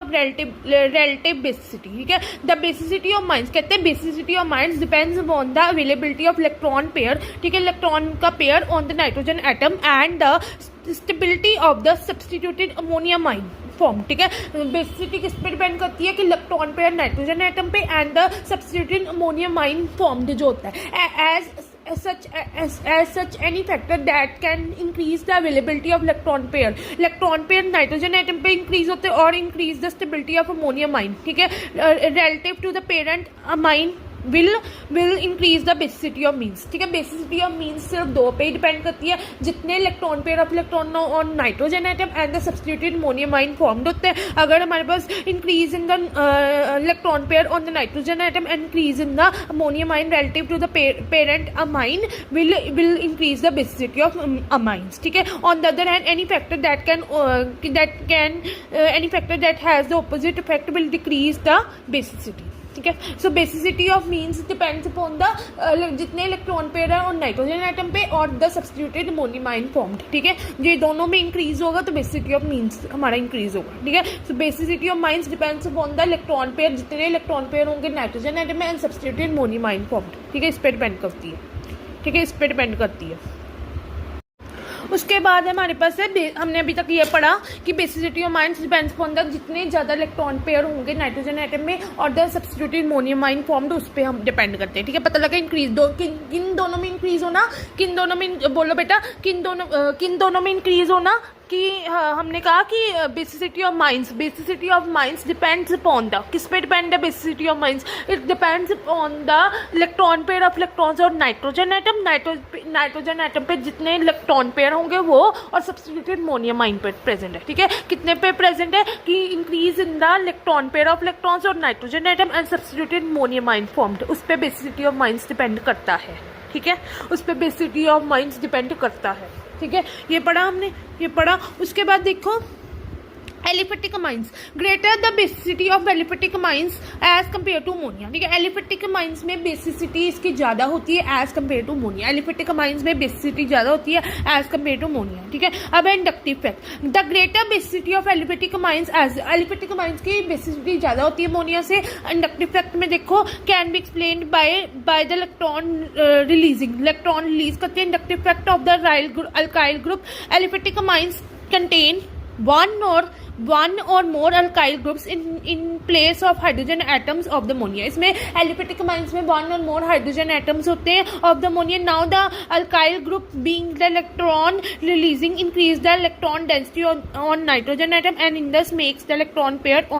Of relative basicity, ठीक है। The basicity of mines, कहते हैं basicity of amines depends upon the availability of electron pair, ठीक है, इलेक्ट्रॉन का pair on the nitrogen atom and the stability of the substituted ammonium ion form, ठीक है। Basicity किस पे डिपेंड करती है कि इलेक्ट्रॉन पेयर नाइट्रोजन एटम पे and the substituted ammonium ion formed जो होता है। as such any factor that can increase the availability of electron pair nitrogen atom पे increase होते हैं और increase the stability of ammonium ion, ठीक है, relative to the parent amine will increase the basicity of means, ठीक है। basicity of means सिर्फ दो पे ही डिपेंड करती है, जितने electron pair of electron on nitrogen atom and the substituted ammonium ion formed होते हैं। अगर हमारे पास increase in the electron pair on the nitrogen atom and increase in the ammonium ion relative to the parent amine will increase the basicity of amines, ठीक है। on the other hand any factor that has the opposite effect will decrease the basicity, ठीक है। So basicity of amines depends upon the जितने electron pair है और nitrogen atom पे और the substituted ammonium ion formed, ठीक है। ये दोनों में इंक्रीज होगा तो बेसिसिटी ऑफ मीन्स हमारा इंक्रीज होगा, ठीक है। So basicity of amines depends upon the electron pair, जितने इलेक्ट्रॉन पेयर होंगे नाइट्रोजन एटम में and substituted ammonium ion formed, ठीक है, इस पर डिपेंड करती है, ठीक है, इस पर डिपेंड करती है। उसके बाद हमारे पास है, हमने अभी तक ये पढ़ा कि basicity of amines depends upon the जितने ज़्यादा इलेक्ट्रॉन पेयर होंगे नाइट्रोजन एटम में और the substituted ammonium ion formed, उस पर हम डिपेंड करते हैं, ठीक है। पता लगा इंक्रीज किन दोनों में इंक्रीज होना, किन दोनों में, बोलो बेटा, किन दोनों में इंक्रीज होना कि हमने कहा कि basicity of amines depends upon the, किस पे डिपेंड है basicity of amines, it depends upon the electron pair of electrons और नाइट्रोजन एटम पे जितने इलेक्ट्रॉन पेयर होंगे वो और सब्सटीट्यूटेड अमोनियम आयन पे प्रेजेंट है, ठीक है। कितने पे प्रेजेंट है कि increase in the electron pair of electrons और nitrogen atom and substituted ammonium ion formed, उस पर बेसिसिटी ऑफ माइंस डिपेंड करता है, ठीक है, उस पर बेसिसिटी ऑफ माइंस डिपेंड करता है, ठीक है। ये पढ़ा हमने, ये पढ़ा। उसके बाद देखो aliphatic amines, greater the basicity of aliphatic amines as compare to ammonia, ठीक है। एलिफेटिक अमाइंस में बेसिसिटी इसकी ज़्यादा होती है as compare to ammonia, aliphatic amines में बेसिसिटी ज़्यादा होती है एज कम्पेयर टू अमोनिया, ठीक है। अब है inductive fact, the greater basicity of aliphatic amines as, aliphatic amines की बेसिसिटी ज़्यादा होती है अमोनिया से। इंडक्टिव फैक्ट में देखो can be explained by the electron release करते हैं। Inductive fact of the alkyl group, aliphatic amines contain one or more alkyl groups in place of hydrogen atoms of the ammonia, इसमें aliphatic amines में one or more hydrogen atoms होते हैं of the ammonia. Now the alkyl group being the electron releasing increase the electron density on nitrogen atom and in thus makes the electron pair